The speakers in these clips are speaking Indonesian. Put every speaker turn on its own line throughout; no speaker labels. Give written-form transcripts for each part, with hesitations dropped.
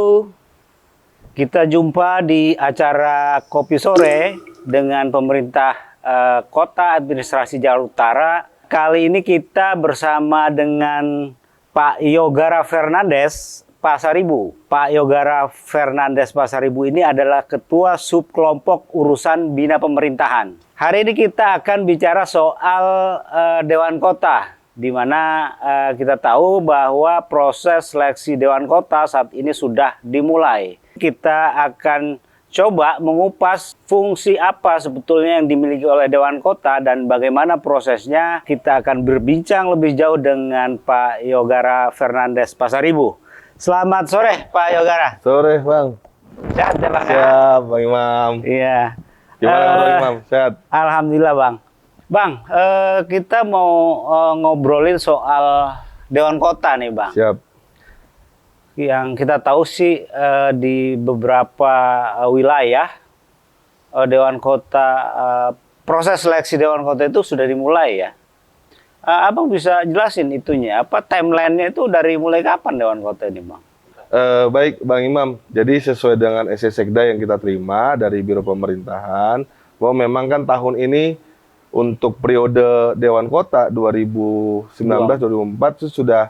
Halo, kita jumpa di acara Kopi Sore dengan pemerintah Kota Administrasi Jakarta Utara. Kali ini kita bersama dengan Pak Yogara Fernandes Pasaribu. Pak Yogara Fernandes Pasaribu ini adalah Ketua Subkelompok Urusan Bina Pemerintahan. Hari ini kita akan bicara soal Dewan Kota, di mana kita tahu bahwa proses seleksi Dewan Kota saat ini sudah dimulai. Kita akan coba mengupas fungsi apa sebetulnya yang dimiliki oleh Dewan Kota dan bagaimana prosesnya. Kita akan berbincang lebih jauh dengan Pak Yogara Fernandes Pasaribu. Selamat sore Pak Yogara.
Sore Bang.
Sehat ya Bang?
Siap Bang Imam.
Iya.
Gimana Bang Imam? Sehat?
Alhamdulillah Bang. Bang, kita mau ngobrolin soal Dewan Kota nih Bang.
Siap.
Yang kita tahu sih di beberapa wilayah Dewan Kota, proses seleksi Dewan Kota itu sudah dimulai ya. Abang bisa jelasin itunya, apa timelinenya itu dari mulai kapan Dewan Kota ini Bang?
Baik Bang Imam, jadi sesuai dengan SC Sekda yang kita terima dari Biro Pemerintahan, bahwa memang kan tahun ini untuk periode Dewan Kota 2019-2024 itu sudah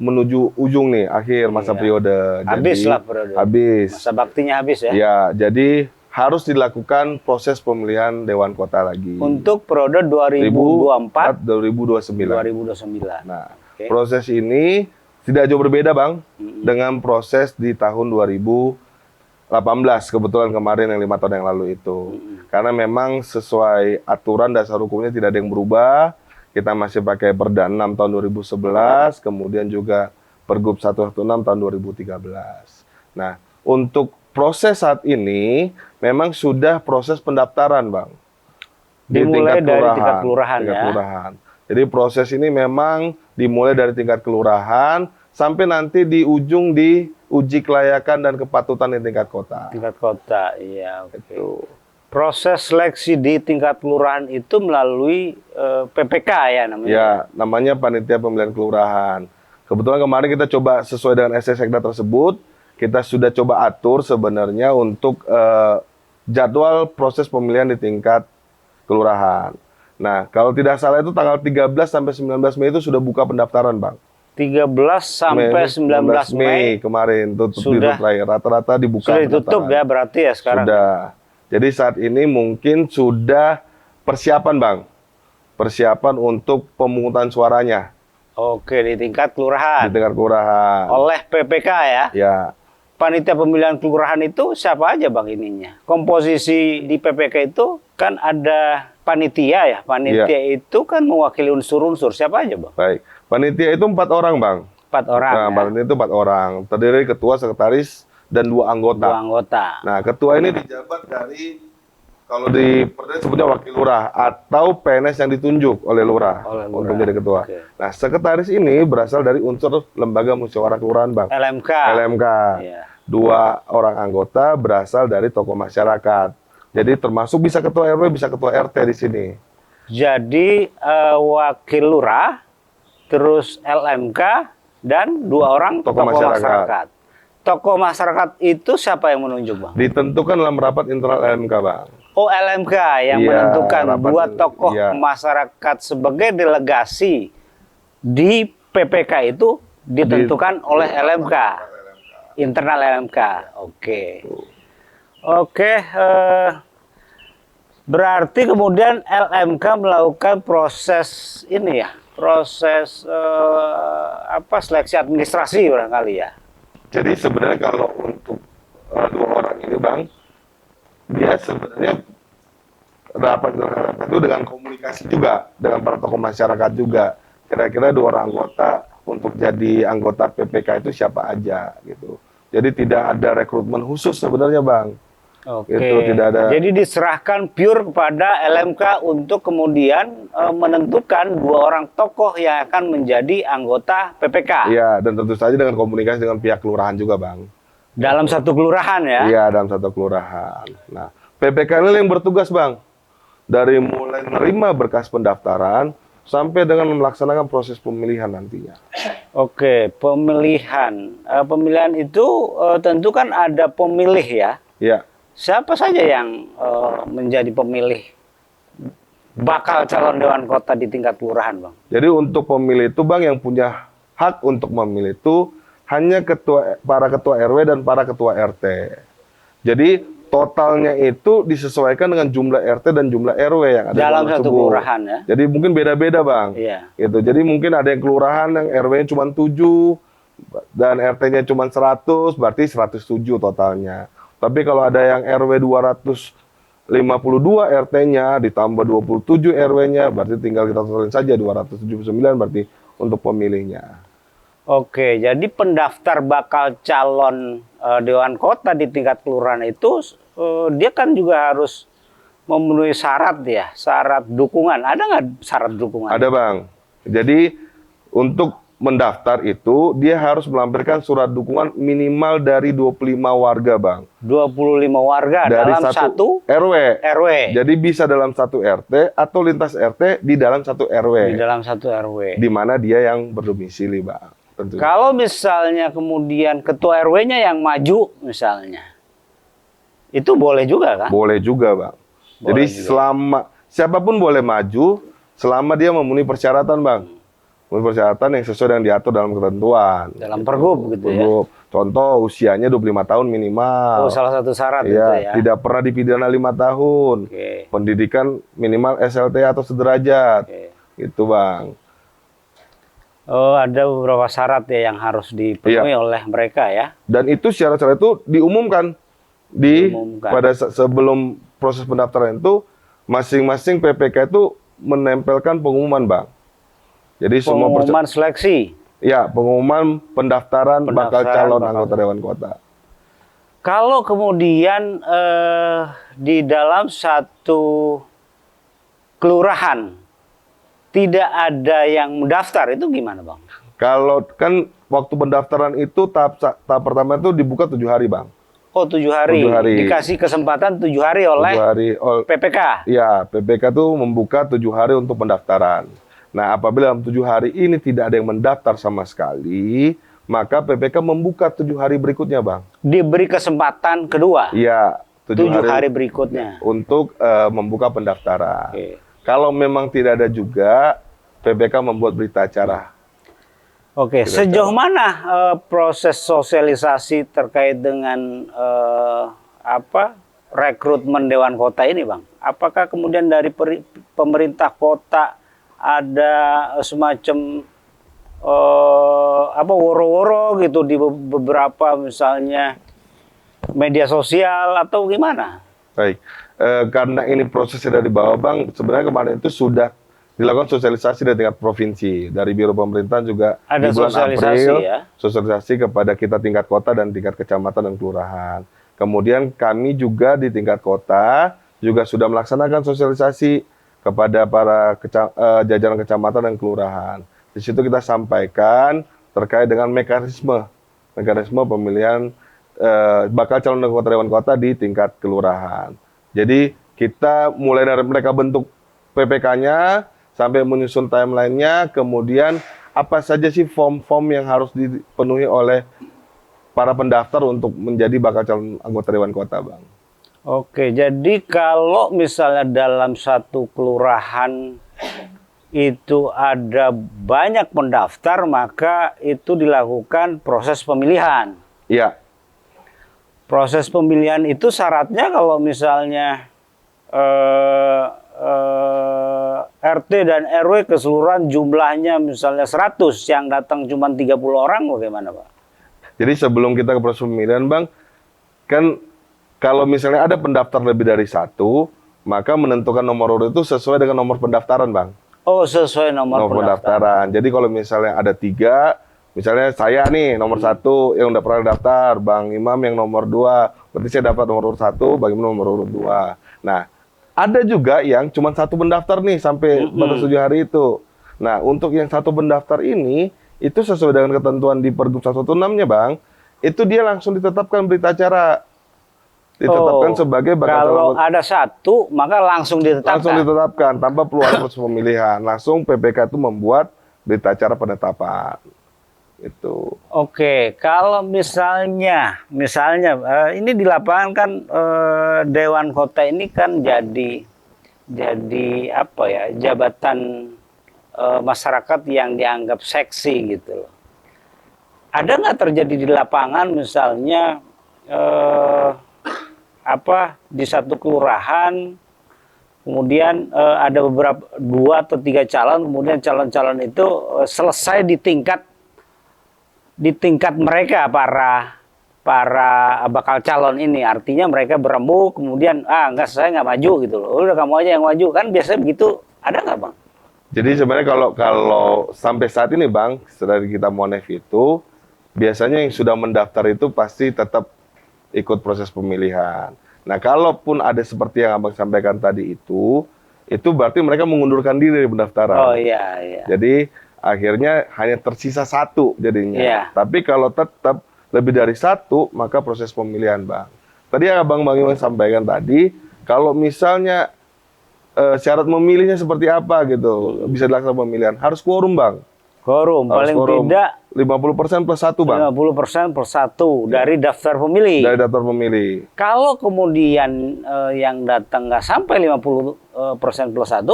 menuju ujung nih, akhir masa periode.
Habis lah periode.
Habis.
Masa baktinya habis ya?
Ya, jadi harus dilakukan proses pemilihan Dewan Kota lagi.
Untuk periode
2024-2029. Nah, proses ini tidak jauh berbeda Bang dengan proses di tahun 2018, kebetulan kemarin yang 5 tahun yang lalu itu. Karena memang sesuai aturan dasar hukumnya tidak ada yang berubah. Kita masih pakai Perda 6 tahun 2011, kemudian juga Pergub 116 tahun 2013. Nah, untuk proses saat ini memang sudah proses pendaftaran Bang.
Dimulai dari tingkat kelurahan ya.
Jadi proses ini memang dimulai dari tingkat kelurahan sampai nanti di ujung di uji kelayakan dan kepatutan di tingkat kota.
Tingkat kota, iya. Oke. Proses seleksi di tingkat kelurahan itu melalui PPK ya namanya?
Ya, namanya Panitia Pemilihan Kelurahan. Kebetulan kemarin kita coba sesuai dengan SC Sekda tersebut, kita sudah coba atur sebenarnya untuk jadwal proses pemilihan di tingkat kelurahan. Nah, kalau tidak salah itu tanggal 13 sampai 19 Mei itu sudah buka pendaftaran, Bang.
13 sampai 19 Mei
kemarin tutup
sudah
terakhir, rata-rata dibuka.
Sudah ditutup ya berarti ya sekarang.
Sudah. Jadi saat ini mungkin sudah persiapan Bang, persiapan untuk pemungutan suaranya.
Oke, di tingkat kelurahan.
Di tingkat kelurahan.
Oleh PPK ya?
Ya.
Panitia Pemilihan Kelurahan itu siapa aja Bang ininya? Komposisi di PPK itu kan ada panitia ya? Panitia itu kan mewakili unsur-unsur. Siapa aja Bang?
Baik. Panitia itu 4 orang Bang.
4 orang
Nah,
ya?
panitia itu 4 orang. Terdiri ketua, sekretaris, dan 2 anggota.
2 anggota.
Nah, ketua ini dijabat dari, kalau di Perda sebutnya wakil lurah atau PNS yang ditunjuk oleh lurah untuk menjadi ketua.
Oke.
Nah, sekretaris ini berasal dari unsur lembaga musyawarah kelurahan Bang.
LMK.
LMK.
Iya.
2 orang anggota berasal dari tokoh masyarakat. Jadi termasuk bisa ketua RW, bisa ketua RT di sini.
Jadi wakil lurah, terus LMK, dan 2 orang tokoh masyarakat. Tokoh masyarakat itu siapa yang menunjuk Bang?
Ditentukan dalam rapat internal LMK Bang.
Oh, LMK yang menentukan 2 tokoh masyarakat sebagai delegasi di PPK itu ditentukan oleh LMK. Internal LMK. Oke. Berarti kemudian LMK melakukan proses ini ya, proses seleksi administrasi barangkali ya.
Jadi sebenarnya kalau untuk 2 orang ini Bang, dia sebenarnya rapat itu dengan komunikasi juga dengan para tokoh masyarakat juga. Kira-kira 2 orang anggota untuk jadi anggota PPK itu siapa aja gitu. Jadi tidak ada rekrutmen khusus sebenarnya Bang.
Oke.
Itu tidak ada.
Jadi diserahkan pure kepada LMK untuk kemudian menentukan 2 orang tokoh yang akan menjadi anggota PPK.
Iya, dan tentu saja dengan komunikasi dengan pihak kelurahan juga Bang.
Dalam satu kelurahan ya?
Iya, dalam satu kelurahan. Nah, PPK ini yang bertugas Bang, dari mulai menerima berkas pendaftaran sampai dengan melaksanakan proses pemilihan nantinya.
Oke, pemilihan. Pemilihan itu tentu kan ada pemilih ya.
Ya.
Siapa saja yang menjadi pemilih bakal calon dewan kota di tingkat kelurahan, Bang?
Jadi untuk pemilih itu Bang, yang punya hak untuk memilih itu hanya para ketua RW dan para ketua RT. Jadi totalnya itu disesuaikan dengan jumlah RT dan jumlah RW yang ada
Dalam
di
satu kelurahan ya.
Jadi mungkin beda-beda Bang.
Iya.
Gitu. Jadi mungkin ada yang kelurahan yang RW-nya cuma 7 dan RT-nya cuma 100, berarti 107 totalnya. Tapi kalau ada yang RW 252 RT-nya ditambah 27 RW-nya, berarti tinggal kita totalin saja 279 berarti untuk pemilihnya.
Oke, jadi pendaftar bakal calon dewan kota di tingkat kelurahan itu dia kan juga harus memenuhi syarat ya, syarat dukungan. Ada nggak syarat dukungan?
Ada Bang. Jadi untuk mendaftar itu dia harus melampirkan surat dukungan minimal dari 25 warga Bang.
25 warga
Dari
dalam satu
RW.
RW.
Jadi bisa dalam satu RT atau lintas RT di dalam satu RW.
Di dalam satu RW.
Di mana dia yang berdomisili Bang. Tentunya.
Kalau misalnya kemudian ketua RW-nya yang maju misalnya, itu boleh juga kan?
Boleh juga Bang.
Boleh
Jadi
juga.
selama siapapun boleh maju selama dia memenuhi persyaratan Bang. Memenuhi persyaratan yang sesuai dengan diatur dalam ketentuan.
Dalam pergub gitu ya.
Pergub. Contoh usianya 25 tahun minimal.
Oh, salah satu syarat itu
Iya,
ya.
tidak pernah dipidana 5 tahun.
Oke.
Pendidikan minimal SLT atau sederajat.
Oke.
Itu Bang.
Oh, ada beberapa syarat ya yang harus dipenuhi oleh mereka ya.
Dan itu syarat-syarat itu diumumkan
Diumumkan.
pada sebelum proses pendaftaran itu masing-masing PPK itu menempelkan pengumuman Bang. Jadi semua
Pengumuman seleksi.
ya pengumuman pendaftaran bakal
Pendaftaran
calon
bakal-
anggota dewan kota.
Kalau kemudian di dalam satu kelurahan tidak ada yang mendaftar, itu gimana Bang?
Kalau kan waktu pendaftaran itu tahap pertama itu dibuka 7 hari Bang.
Oh, 7 hari.
7 hari.
Dikasih kesempatan 7 hari
7
oleh
hari
PPK.
ya PPK itu membuka 7 hari untuk pendaftaran. Nah apabila dalam 7 hari ini tidak ada yang mendaftar sama sekali, maka PPK membuka 7 hari berikutnya Bang.
Diberi kesempatan kedua.
Iya,
7 hari berikutnya.
untuk membuka pendaftaran.
Oke.
Kalau memang tidak ada juga, PPK membuat berita acara.
Oke, sejauh mana proses sosialisasi terkait dengan rekrutmen dewan kota ini, Bang? Apakah kemudian dari pemerintah kota ada semacam woro-woro gitu di beberapa misalnya media sosial atau gimana?
Baik, karena ini prosesnya dari bawah Bang, sebenarnya kemarin itu sudah dilakukan sosialisasi dari tingkat provinsi. Dari Biro Pemerintahan juga
Ada
di bulan
sosialisasi
April,
ya?
sosialisasi kepada kita tingkat kota dan tingkat kecamatan dan kelurahan. Kemudian kami juga di tingkat kota juga sudah melaksanakan sosialisasi kepada para jajaran kecamatan dan kelurahan. Di situ kita sampaikan terkait dengan mekanisme pemilihan bakal calon anggota dewan kota di tingkat kelurahan. Jadi kita mulai dari mereka bentuk PPK-nya sampai menyusun timeline-nya, kemudian apa saja sih form-form yang harus dipenuhi oleh para pendaftar untuk menjadi bakal calon anggota dewan kota, Bang.
Oke, jadi kalau misalnya dalam satu kelurahan itu ada banyak pendaftar, maka itu dilakukan proses pemilihan.
Iya.
Proses pemilihan itu syaratnya kalau misalnya RT dan RW keseluruhan jumlahnya misalnya 100, yang datang cuma 30 orang, bagaimana Pak?
Jadi sebelum kita ke proses pemilihan, Bang, kan kalau misalnya ada pendaftar lebih dari 1, maka menentukan nomor urut itu sesuai dengan nomor pendaftaran, Bang.
Oh, sesuai nomor pendaftaran.
Jadi kalau misalnya ada 3, misalnya saya nih nomor 1 yang udah pernah daftar, Bang Imam yang nomor 2, berarti saya dapat nomor urut 1, Bang Imam nomor urut 2. Nah, ada juga yang cuma 1 pendaftar nih sampai batas 7 hari itu. Nah, untuk yang 1 pendaftar ini, itu sesuai dengan ketentuan di Pergub 116-nya, Bang, itu dia langsung ditetapkan berita acara. Ditetapkan sebagai bakal
kalau
calon.
ada 1, maka langsung ditetapkan.
Langsung ditetapkan tanpa peluang proses pemilihan. Langsung PPK itu membuat berita acara penetapan. Itu.
Oke, kalau misalnya ini di lapangan kan Dewan Kota ini kan jadi apa ya, jabatan masyarakat yang dianggap seksi gitu loh. Ada nggak terjadi di lapangan misalnya di satu kelurahan kemudian ada beberapa 2 atau 3 calon, kemudian calon-calon itu selesai di tingkat mereka para bakal calon ini, artinya mereka berembuk kemudian enggak, saya nggak maju gitu loh, udah kamu aja yang maju, kan biasanya begitu, ada nggak Bang?
Jadi sebenarnya kalau sampai saat ini Bang, setelah kita Monef itu biasanya yang sudah mendaftar itu pasti tetap ikut proses pemilihan. Nah, kalaupun ada seperti yang Abang sampaikan tadi itu berarti mereka mengundurkan diri dari pendaftaran.
Oh iya, iya.
Jadi akhirnya hanya tersisa 1 jadinya.
Iya.
Tapi kalau tetap lebih dari 1, maka proses pemilihan, Bang. Tadi yang Bang Iwan sampaikan tadi, kalau misalnya syarat memilihnya seperti apa gitu, bisa dilaksanakan pemilihan, harus quorum, Bang.
Quorum, paling tidak
50% plus 1, Bang.
50% per 1 dari daftar pemilih.
Dari daftar pemilih.
Kalau kemudian yang datang nggak sampai 50% plus 1,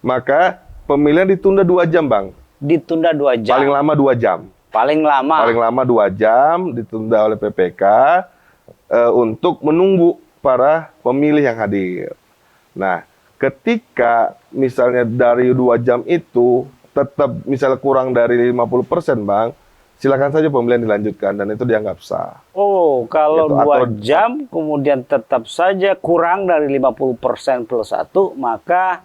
maka pemilihan ditunda 2 jam, Bang.
ditunda 2 jam.
Paling lama 2 jam.
Paling lama
2 jam ditunda oleh PPK untuk menunggu para pemilih yang hadir. Nah, ketika misalnya dari 2 jam itu tetap misalnya kurang dari 50%, Bang, silakan saja pemilihan dilanjutkan dan itu dianggap sah.
Oh, kalau
Gitu.
2 jam kemudian tetap saja kurang dari 50% plus 1, maka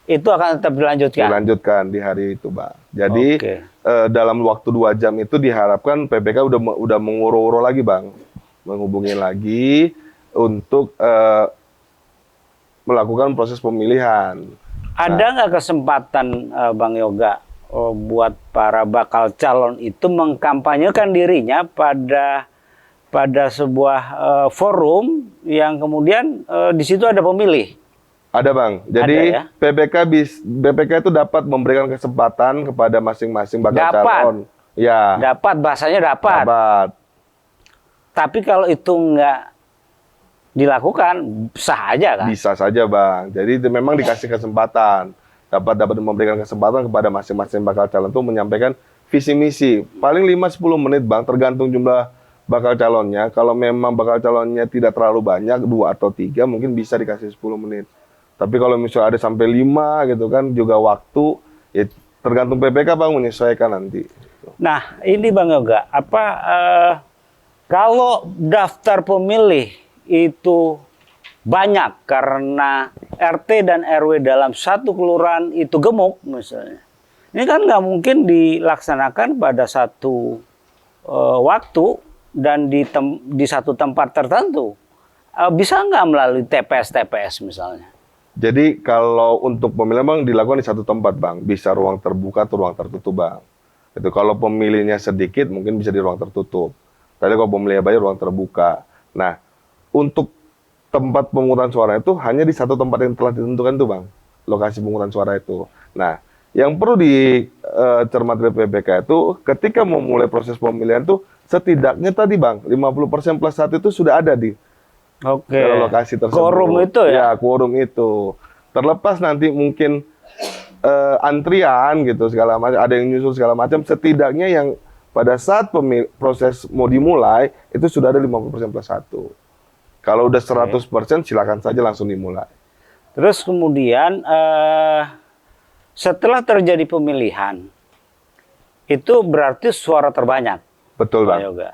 itu akan tetap dilanjutkan.
Dilanjutkan di hari itu, Bang. Jadi
Oke.
dalam waktu 2 jam itu diharapkan PPK udah menguro-uro lagi, Bang, menghubungi lagi untuk melakukan proses pemilihan.
Ada nggak kesempatan Bang Yoga buat para bakal calon itu mengkampanyekan dirinya pada sebuah forum yang kemudian di situ ada pemilih?
Ada, Bang. Jadi
Ada, ya?
PPK itu dapat memberikan kesempatan kepada masing-masing bakal
Dapat.
calon. Ya.
Dapat, bahasanya dapat.
Dapat.
Tapi kalau itu nggak dilakukan, sah aja kan?
Bisa saja, Bang. Jadi memang dikasih kesempatan. Dapat memberikan kesempatan kepada masing-masing bakal calon itu menyampaikan visi misi. Paling 5-10 menit, Bang, tergantung jumlah bakal calonnya. Kalau memang bakal calonnya tidak terlalu banyak, 2 atau 3, mungkin bisa dikasih 10 menit. Tapi kalau misalnya ada sampai 5 gitu kan, juga waktu, ya tergantung PPK, Bang, menyesuaikan nanti.
Nah, ini Bang Yoga, kalau daftar pemilih itu banyak karena RT dan RW dalam satu kelurahan itu gemuk misalnya. Ini kan nggak mungkin dilaksanakan pada satu waktu dan di satu tempat tertentu. Bisa nggak melalui TPS misalnya?
Jadi kalau untuk pemilihan, Bang, dilakukan di satu tempat, Bang. Bisa ruang terbuka atau ruang tertutup, Bang. Itu kalau pemilihnya sedikit mungkin bisa di ruang tertutup. Tapi kalau pemilihnya banyak, ruang terbuka. Nah, untuk tempat pemungutan suara itu hanya di satu tempat yang telah ditentukan itu, Bang. Lokasi pemungutan suara itu. Nah, yang perlu dicermati oleh PPK itu ketika mau mulai proses pemilihan itu setidaknya tadi, Bang, 50% plus 1 itu sudah ada di dalam lokasi tersebut.
Quorum itu ya?
Ya, quorum itu. Terlepas nanti mungkin antrian gitu segala macam, ada yang nyusul segala macam, setidaknya yang pada saat proses mau dimulai itu sudah ada 50% plus 1. Kalau udah 100% silakan saja langsung dimulai.
Terus kemudian setelah terjadi pemilihan itu berarti suara terbanyak.
Betul, Bang.
Yoga.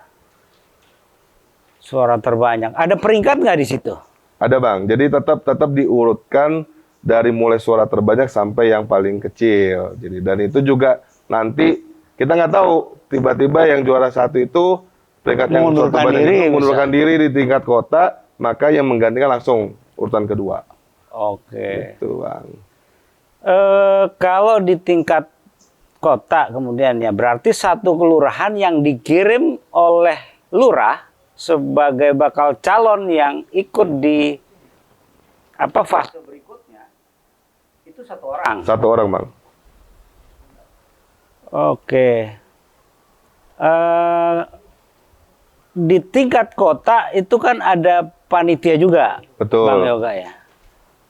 Suara terbanyak. Ada peringkat nggak di situ?
Ada, Bang. Jadi tetap diurutkan dari mulai suara terbanyak sampai yang paling kecil. Jadi dan itu juga nanti kita nggak tahu tiba-tiba yang juara 1 itu peringkat yang mengundurkan diri di tingkat kota, maka yang menggantikan langsung urutan kedua.
Oke.
Itu, Bang.
Kalau di tingkat kota kemudian ya berarti satu kelurahan yang dikirim oleh lurah sebagai bakal calon yang ikut di fase berikutnya itu 1 orang.
1 orang, Bang.
Oke. eh, di tingkat kota itu kan ada panitia juga,
Betul.
Bang Yoga ya.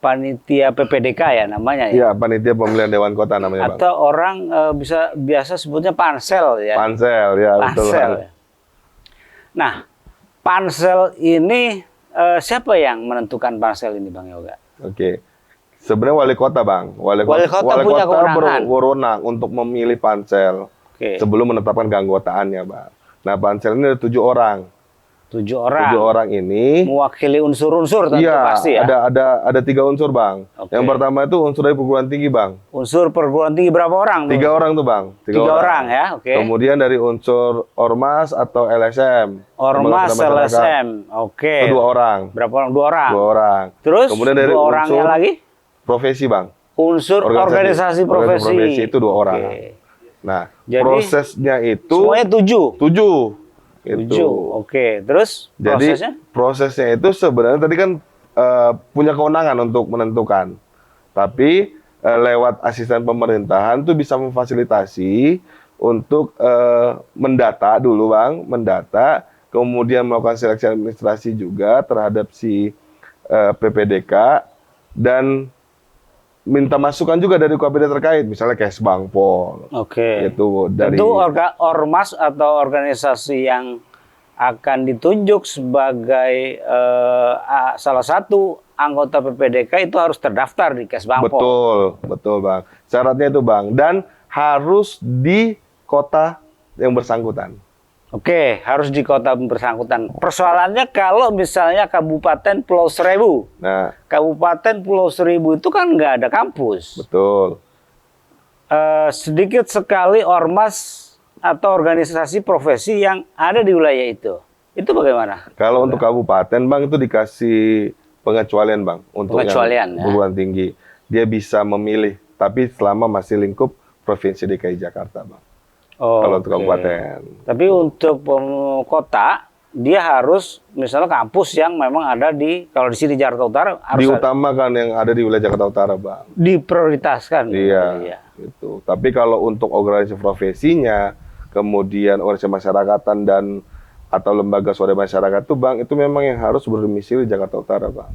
Panitia PPDK ya namanya ya.
Iya, panitia pemilihan Dewan Kota namanya, Bang.
Atau orang biasa sebutnya pansel ya.
Pansel, ya betul.
Pansel.
Bang.
Ya. Nah, pansel ini siapa yang menentukan pansel ini, Bang Yoga?
Oke. Sebenarnya wali kota, Bang. Wali kota
punya kewenangan.
berwenang untuk memilih pansel
Oke.
sebelum menetapkan keanggotaannya, Bang. Nah, pansel ini ada 7 orang.
7 orang.
7 orang ini
Mewakili unsur-unsur tentu
iya,
pasti ya.
ada 3 unsur, Bang.
Oke.
Yang pertama itu unsur dari perguruan tinggi, Bang.
Unsur perguruan tinggi berapa orang?
3 orang tuh, Bang.
3 orang ya, oke.
Kemudian dari unsur ormas atau LSM.
Ormas,
Lembaga Masyarakat.
LSM, oke.
Itu 2 orang.
Berapa orang? 2 orang.
2 orang.
Terus
kemudian dari
2 orangnya
unsur
lagi?
profesi, Bang.
Unsur organisasi profesi.
itu 2 orang.
Oke.
Nah,
Jadi,
prosesnya itu
semuanya 7.
7.
7. Oke. Terus
Jadi prosesnya itu sebenarnya tadi kan punya kewenangan untuk menentukan. Tapi lewat asisten pemerintahan tuh bisa memfasilitasi untuk mendata dulu, Bang, mendata, kemudian melakukan seleksi administrasi juga terhadap si PPDK dan minta masukan juga dari KPD terkait, misalnya Kesbangpol.
Oke.
Itu dari
Tentu ormas atau organisasi yang akan ditunjuk sebagai salah satu anggota PPDK itu harus terdaftar di Kesbangpol.
Betul, Bang. Syaratnya itu, Bang, dan harus di kota yang bersangkutan.
Oke, harus di kota bersangkutan. Persoalannya kalau misalnya Kabupaten Pulau Seribu.
Nah,
Kabupaten Pulau Seribu itu kan nggak ada kampus.
betul.
Sedikit sekali ormas atau organisasi profesi yang ada di wilayah itu. Itu bagaimana?
Kalau untuk kabupaten, Bang, itu dikasih pengecualian, Bang, untuk
Pengecualian,
yang
ya.
perguruan tinggi. Dia bisa memilih, tapi selama masih lingkup Provinsi DKI Jakarta, Bang. Kalau untuk kabupaten.
Tapi untuk kota, dia harus misalnya kampus yang memang ada kalau di sini Jakarta Utara harus
Diutamakan yang ada di wilayah Jakarta Utara, Bang.
diprioritaskan.
Iya, gitu. Tapi kalau untuk organisasi profesinya, kemudian organisasi masyarakatan dan atau lembaga swadaya masyarakat itu, Bang, itu memang yang harus berdomisili di Jakarta Utara, Bang.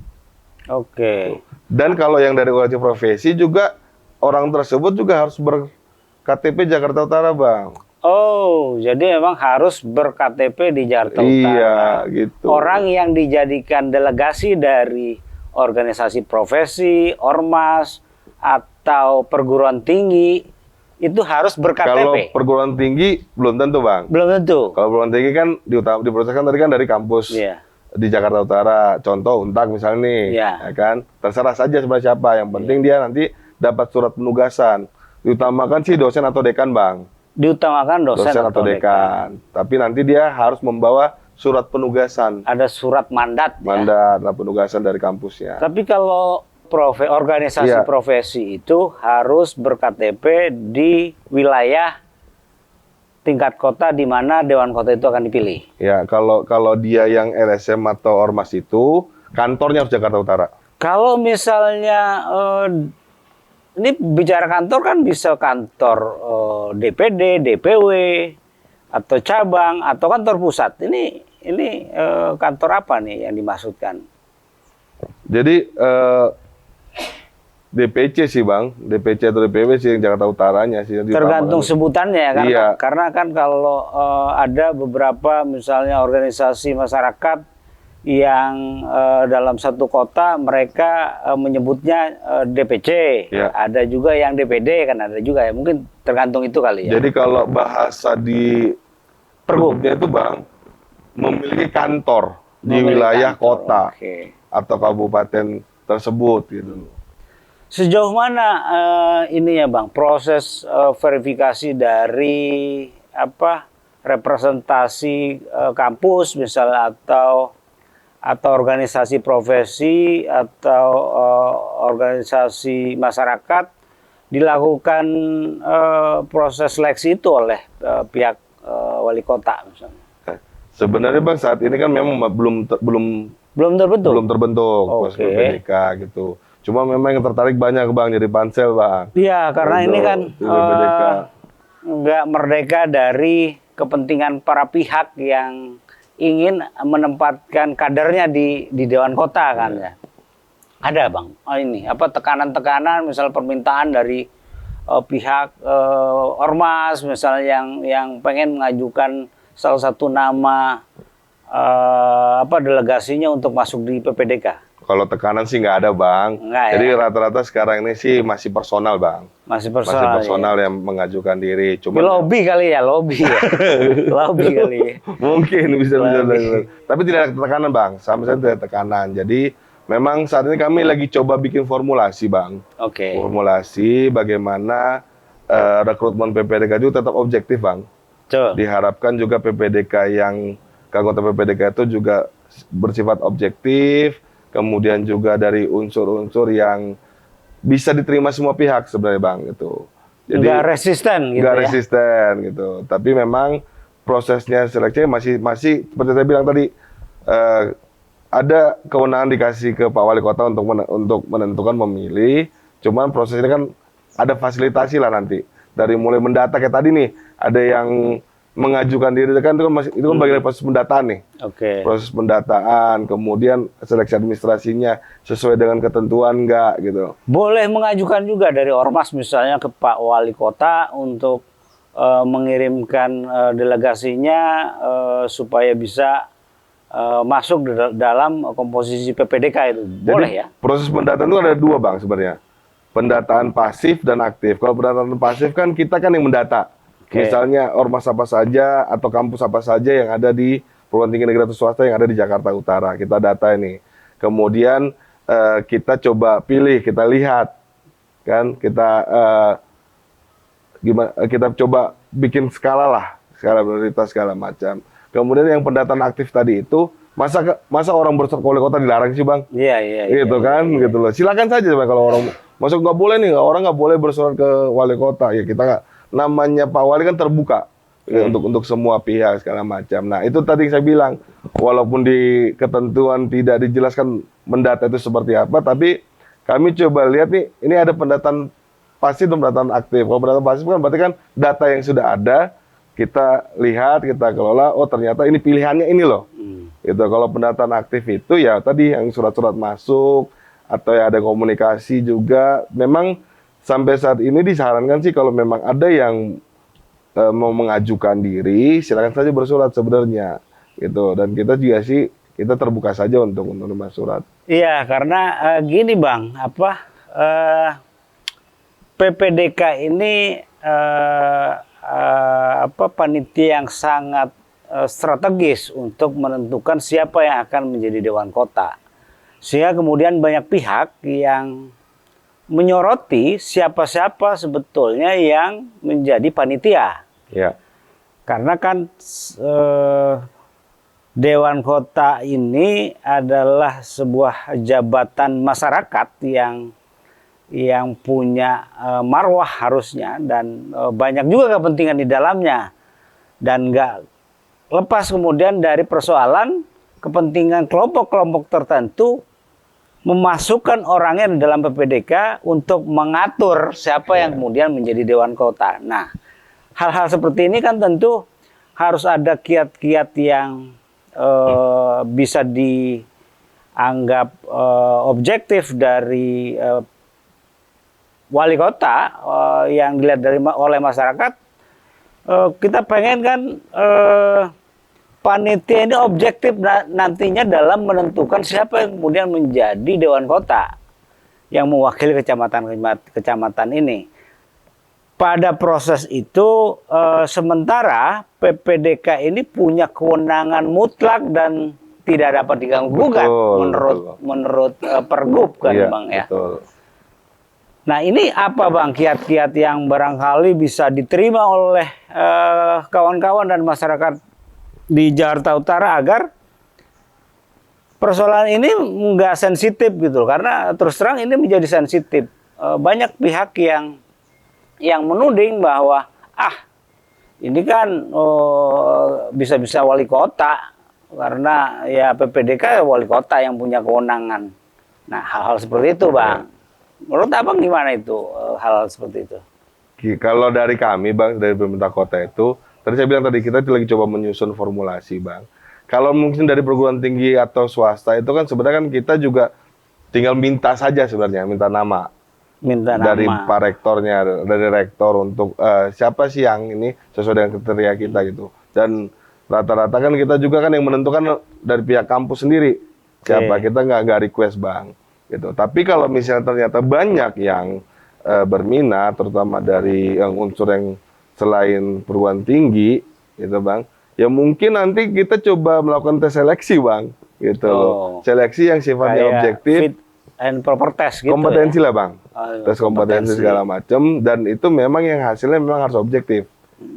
Oke.
Dan kalau yang dari organisasi profesi juga orang tersebut juga harus ber-KTP Jakarta Utara, Bang.
Oh, jadi memang harus ber-KTP di Jakarta Utara.
Iya, gitu.
Orang yang dijadikan delegasi dari organisasi profesi, ormas, atau perguruan tinggi, itu harus ber-KTP.
Kalau perguruan tinggi belum tentu, Bang.
Belum tentu.
Kalau perguruan tinggi kan diproseskan tadi kan dari kampus.
Iya.
Di Jakarta Utara, contoh Untak misalnya nih,
Iya.
ya kan? Terserah saja sebenarnya siapa, yang penting dia nanti dapat surat penugasan. Diutamakan sih dosen atau dekan, Bang.
Diutamakan dosen
Atau dekan. Tapi nanti dia harus membawa surat penugasan.
Ada surat mandat. Ya.
Mandat dan penugasan dari kampusnya.
Tapi kalau organisasi
Iya.
profesi itu harus ber-KTP di wilayah tingkat kota di mana Dewan Kota itu akan dipilih.
Ya, kalau dia yang LSM atau ormas itu kantornya harus Jakarta Utara.
Kalau misalnya ini bicara kantor kan bisa kantor DPD, DPW, atau cabang, atau kantor pusat. Ini kantor apa nih yang dimaksudkan?
Jadi DPC sih, Bang, DPC atau DPW sih yang Jakarta Utaranya sih. Yang
Tergantung
diutamakan.
sebutannya ya,
Iya.
karena kan kalau ada beberapa misalnya organisasi masyarakat yang dalam satu kota mereka menyebutnya DPC,
Iya.
ada juga yang DPD kan ada juga ya, mungkin tergantung itu kali ya.
Jadi kalau bahasa di Pergubnya itu, Bang, memiliki kantor di
Memiliki
wilayah
kantor,
kota
oke.
atau kabupaten tersebut gitu.
Sejauh mana ini ya Bang, proses verifikasi dari representasi kampus misalnya atau organisasi profesi atau organisasi masyarakat dilakukan proses seleksi itu oleh pihak wali kota misalnya.
Sebenarnya, Bang, saat ini kan memang belum
Belum terbentuk.
proses
Oke.
PPDK gitu. Cuma memang yang tertarik banyak, Bang, jadi pansel, Bang.
Iya, karena ini kan
PPDK.
nggak merdeka dari kepentingan para pihak yang ingin menempatkan kadernya di Dewan Kota kan ya. Ada Bang, ini apa tekanan-tekanan misal permintaan dari pihak ormas misalnya yang pengen mengajukan salah satu nama delegasinya untuk masuk di PPDK.
Kalau tekanan sih nggak ada Bang.
Nggak,
Jadi
ya?
rata-rata sekarang ini sih masih personal Bang.
Masih
Masih
personal.
personal yang mengajukan diri.
Ya.
Cuma
Lobby kali ya, lobby ya. Lobby kali ya.
mungkin bisa.
Lobby.
Tapi tidak ada tekanan Bang. Sama sekali tidak ada tekanan. Jadi memang saat ini kami lagi coba bikin formulasi Bang.
Oke.
Formulasi bagaimana rekrutmen PPDK itu tetap objektif Bang.
Betul.
Diharapkan juga PPDK yang anggota PPDK itu juga bersifat objektif, kemudian juga dari unsur-unsur yang bisa diterima semua pihak sebenarnya Bang itu. Jadi
nggak resisten gitu
nggak
ya.
resisten gitu. Tapi memang prosesnya seleksi masih seperti saya bilang tadi ada kewenangan dikasih ke Pak Wali Kota untuk menentukan memilih. Cuman prosesnya kan ada fasilitasi lah nanti. Dari mulai mendata kayak tadi nih, ada yang mengajukan diri kan itu kan bagian dari proses pendataan nih.
Oke.
Proses pendataan, kemudian seleksi administrasinya sesuai dengan ketentuan enggak gitu.
Boleh mengajukan juga dari ormas misalnya ke Pak Wali Kota untuk mengirimkan delegasinya supaya bisa masuk dalam komposisi PPDK itu. Boleh
Jadi,
ya?
proses pendataan itu ada dua Bang sebenarnya. Pendataan pasif dan aktif. Kalau pendataan pasif kan kita kan yang mendata.
Oke.
Misalnya ormas apa saja atau kampus apa saja yang ada di perguruan tinggi negeri atau swasta yang ada di Jakarta Utara. Kita data ini. Kemudian kita coba pilih, kita lihat. Kan kita coba bikin skala lah, skala prioritas segala macam. Kemudian yang pendataan aktif tadi itu masa orang bersurat ke wali kota dilarang sih Bang?
Iya.
Gitu kan, gitu loh. Silakan saja Bang, kalau orang masuk nggak boleh nih, orang nggak boleh bersurat ke wali kota. Ya kita nggak, namanya Pak Wali kan terbuka ya, untuk semua pihak segala macam. Nah itu tadi saya bilang, walaupun di ketentuan tidak dijelaskan mendata itu seperti apa, tapi kami coba lihat nih, ini ada pendataan pasif dan pendataan aktif. Kalau pendataan pasif kan berarti kan data yang sudah ada, kita lihat, kita kelola, oh ternyata ini pilihannya ini loh. Gitu. Kalau pendataan aktif itu ya tadi yang surat-surat masuk, atau ya ada komunikasi juga, memang sampai saat ini disarankan sih kalau memang ada yang mau mengajukan diri, silakan saja bersurat sebenarnya, gitu. Dan kita juga sih kita terbuka saja untuk menerima surat.
Iya, karena gini Bang, PPDK ini panitia yang sangat strategis untuk menentukan siapa yang akan menjadi Dewan Kota. Sehingga kemudian banyak pihak yang menyoroti siapa-siapa sebetulnya yang menjadi panitia.
Ya.
Karena kan Dewan Kota ini adalah sebuah jabatan masyarakat yang punya marwah harusnya, dan banyak juga kepentingan di dalamnya, dan nggak lepas kemudian dari persoalan kepentingan kelompok-kelompok tertentu memasukkan orangnya di dalam PPDK untuk mengatur siapa yang kemudian menjadi Dewan Kota. Nah, hal-hal seperti ini kan tentu harus ada kiat-kiat yang bisa dianggap objektif dari wali kota yang dilihat oleh masyarakat. Kita pengen kan panitia ini objektif nantinya dalam menentukan siapa yang kemudian menjadi Dewan Kota yang mewakili kecamatan ini. Pada proses itu sementara PPDK ini punya kewenangan mutlak dan tidak dapat diganggu-gugat menurut Pergub kan
Iya,
Bang ya.
Betul.
Nah ini apa Bang kiat-kiat yang barangkali bisa diterima oleh kawan-kawan dan masyarakat di Jakarta Utara agar persoalan ini nggak sensitif gitu, karena terus terang ini menjadi sensitif. Banyak pihak yang menuding bahwa ini kan bisa-bisa wali kota, karena ya PPDK wali kota yang punya kewenangan. Nah hal-hal seperti itu Bang, menurut Abang gimana itu hal-hal seperti itu?
Kalau dari kami Bang, dari pemerintah kota itu Tadi saya bilang tadi kita lagi coba menyusun formulasi, Bang. Kalau mungkin dari perguruan tinggi atau swasta itu kan sebenarnya kan kita juga tinggal minta saja sebenarnya, minta nama. Dari Pak Rektornya, dari Rektor untuk siapa sih yang ini sesuai dengan kriteria kita gitu. Dan rata-rata kan kita juga kan yang menentukan dari pihak kampus sendiri. Siapa, kita nggak request, Bang. Gitu. Tapi kalau misalnya ternyata banyak yang berminat, terutama dari yang unsur yang selain perguruan tinggi, gitu, Bang. Ya mungkin nanti kita coba melakukan tes seleksi, Bang. Gitu loh. Seleksi yang sifatnya objektif.
And proper test gitu.
Kompetensi
ya?
lah, Bang. Tes kompetensi segala macam, dan itu memang yang hasilnya memang harus objektif.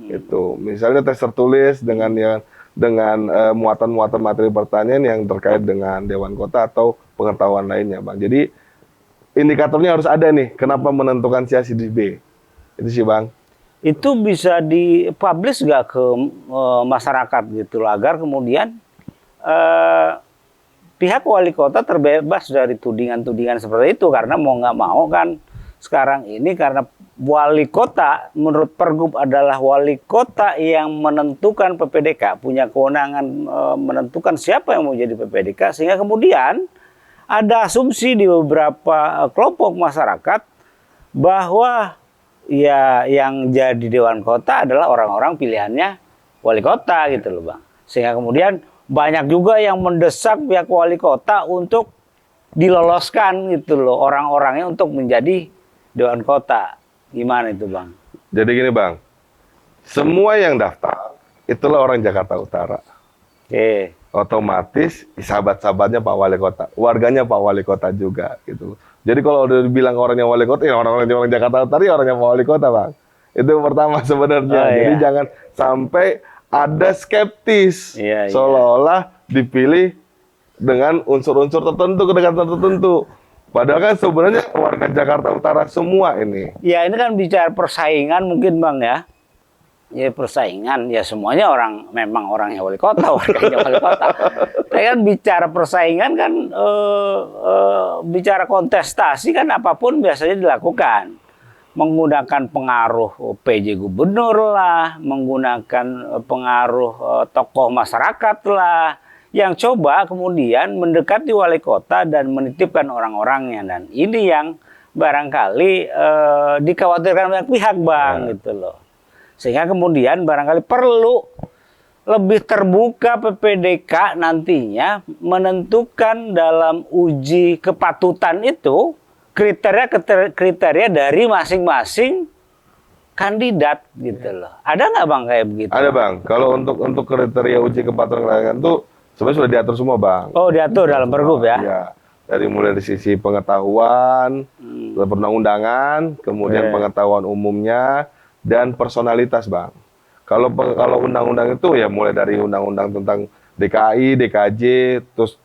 Gitu. Misalnya tes tertulis dengan muatan-muatan materi pertanyaan yang terkait dengan Dewan Kota atau pengetahuan lainnya, Bang. Jadi indikatornya harus ada nih. Kenapa menentukan si A si B? Itu sih, Bang.
Itu bisa dipublish nggak ke masyarakat gitu loh, agar kemudian pihak wali kota terbebas dari tudingan-tudingan seperti itu, karena mau nggak mau kan sekarang ini karena wali kota menurut Pergub adalah wali kota yang menentukan PPDK, punya kewenangan menentukan siapa yang mau jadi PPDK, sehingga kemudian ada asumsi di beberapa kelompok masyarakat bahwa ya yang jadi dewan kota adalah orang-orang pilihannya wali kota gitu loh, Bang. Sehingga kemudian banyak juga yang mendesak pihak wali kota untuk diloloskan gitu loh orang-orangnya untuk menjadi dewan kota. Gimana itu, Bang?
Jadi gini, Bang. Semua yang daftar itulah orang Jakarta Utara.
Oke.
Otomatis sahabat-sahabatnya Pak Wali Kota, warganya Pak Wali Kota juga gitu. Jadi kalau udah dibilang orangnya wali kota, ya orang Jakarta Utara ya orangnya Pak Wali Kota, Bang. Itu pertama sebenarnya. Jadi jangan sampai ada skeptis seolah-olah dipilih dengan unsur-unsur tertentu, kedekatan tertentu. Padahal kan sebenarnya warga Jakarta Utara semua ini.
Ya ini kan bicara persaingan mungkin, Bang, ya. Ya persaingan, ya semuanya memang orangnya wali kota, warganya wali kota. Tapi kan bicara persaingan kan, bicara kontestasi kan apapun biasanya dilakukan. Menggunakan pengaruh PJ gubernur lah, menggunakan pengaruh tokoh masyarakat lah, yang coba kemudian mendekati wali kota dan menitipkan orang-orangnya. Dan ini yang barangkali dikhawatirkan banyak pihak, Bang, gitu loh. Sehingga kemudian barangkali perlu lebih terbuka PPDK nantinya menentukan dalam uji kepatutan itu kriteria dari masing-masing kandidat gitu loh. Ada nggak, Bang, kayak begitu?
Ada, Bang. Kalau untuk kriteria uji kepatutan itu sebenarnya sudah diatur semua, Bang.
Oh, diatur dalam Pergub ya?
Iya. Dari mulai dari sisi pengetahuan, perundang-undangan, kemudian pengetahuan umumnya, dan personalitas, Bang. Kalau undang-undang itu ya mulai dari undang-undang tentang DKI, DKJ, terus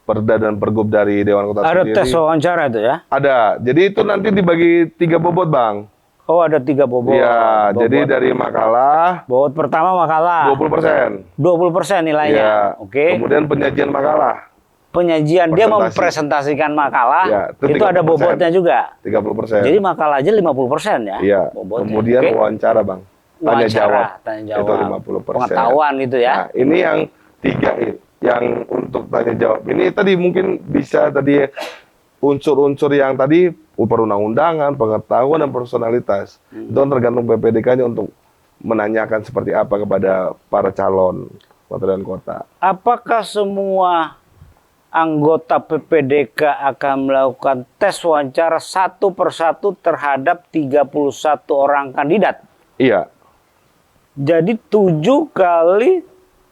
Perda dan Pergub dari Dewan Kota
ada
sendiri.
Ada tes wawancara itu ya?
Ada. Jadi itu nanti dibagi 3 bobot, Bang.
Oh, ada 3 bobot.
Iya, jadi dari makalah.
Bobot pertama makalah.
20%.
20% nilainya.
Ya.
Oke.
Kemudian penyajian makalah.
Penyajian, dia mempresentasikan makalah,
ya,
itu ada bobotnya juga.
30%.
Jadi makalah aja 50% ya?
Iya.
Bobotnya.
Kemudian wawancara, Bang. Tanya jawab. Itu 50%.
Pengetahuan gitu ya.
Nah, ini yang 3 yang untuk tanya jawab. Ini tadi mungkin bisa tadi unsur-unsur yang tadi perundang-undangan, pengetahuan dan personalitas. Itu kan tergantung PPDK-nya untuk menanyakan seperti apa kepada para calon perwakilan kota.
Apakah semua anggota PPDK akan melakukan tes wawancara satu persatu terhadap 31 orang kandidat?
Iya.
Jadi 7 kali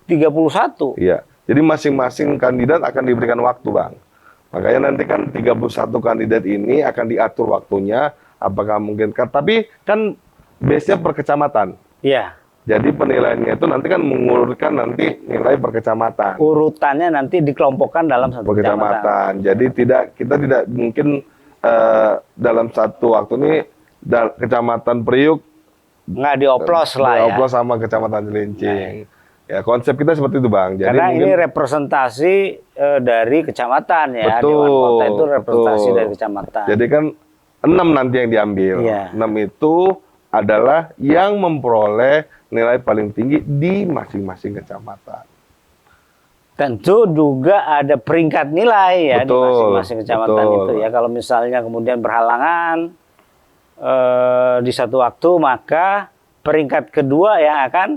31.
Iya. Jadi masing-masing kandidat akan diberikan waktu, Bang. Makanya nanti kan 31 kandidat ini akan diatur waktunya, apakah mungkin, tapi kan base-nya per kecamatan.
Iya.
Jadi penilaiannya itu nanti kan mengurutkan nanti nilai per kecamatan.
Urutannya nanti dikelompokkan dalam satu kecamatan.
Jadi kita tidak mungkin dalam satu waktu ini kecamatan Priuk
nggak dioplos lah ya.
Dioplos sama kecamatan Cilincing. Ya konsep kita seperti itu, Bang. Jadi
karena
mungkin,
ini representasi dari kecamatan ya.
Betul,
Dewan Kota itu representasi dari kecamatan.
Jadi kan 6 nanti yang diambil. 6 itu adalah yang memperoleh nilai paling tinggi di masing-masing kecamatan.
Tentu juga ada peringkat nilai ya di
Betul,
masing-masing kecamatan
betul.
itu ya. Kalau misalnya kemudian berhalangan di satu waktu, maka peringkat kedua yang akan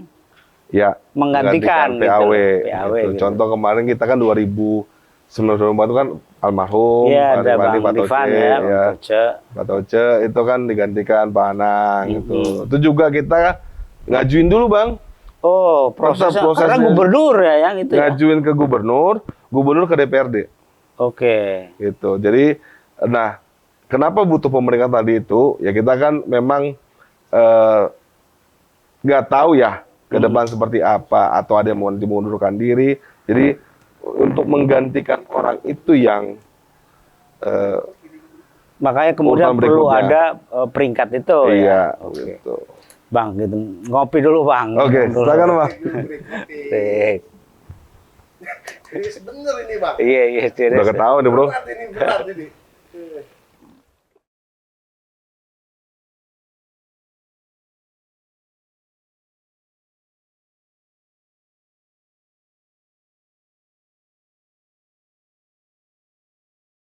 Ya,
menggantikan gitu,
PAW.
PAW
Gitu.
gitu.
Contoh kemarin kita kan 2019 itu kan almarhum
Iya, ada
Rifani
Bang Rifan ya, Bang Toce.
Pak Toce itu kan digantikan Pak Anang gitu. Itu juga kita ngajuin dulu Bang.
Oh, prosesnya karena gubernur ya yang itu ya.
Ngajuin ke gubernur ke DPRD.
Oke.
Gitu. Jadi, nah, kenapa butuh pemerintah tadi itu? Ya kita kan memang nggak tahu ya ke depan seperti apa, atau ada yang mau mengundurkan diri. Jadi untuk menggantikan orang itu yang
makanya kemudian perlu ada peringkat itu
iya,
ya. Oke.
gitu.
Bang, gitu. Ngopi dulu Bang.
Oke, silakan Bang.
Baik.
Bener ini Bang.
Iya, iya.
Udah ketahuan nih Bro.
Berat ini.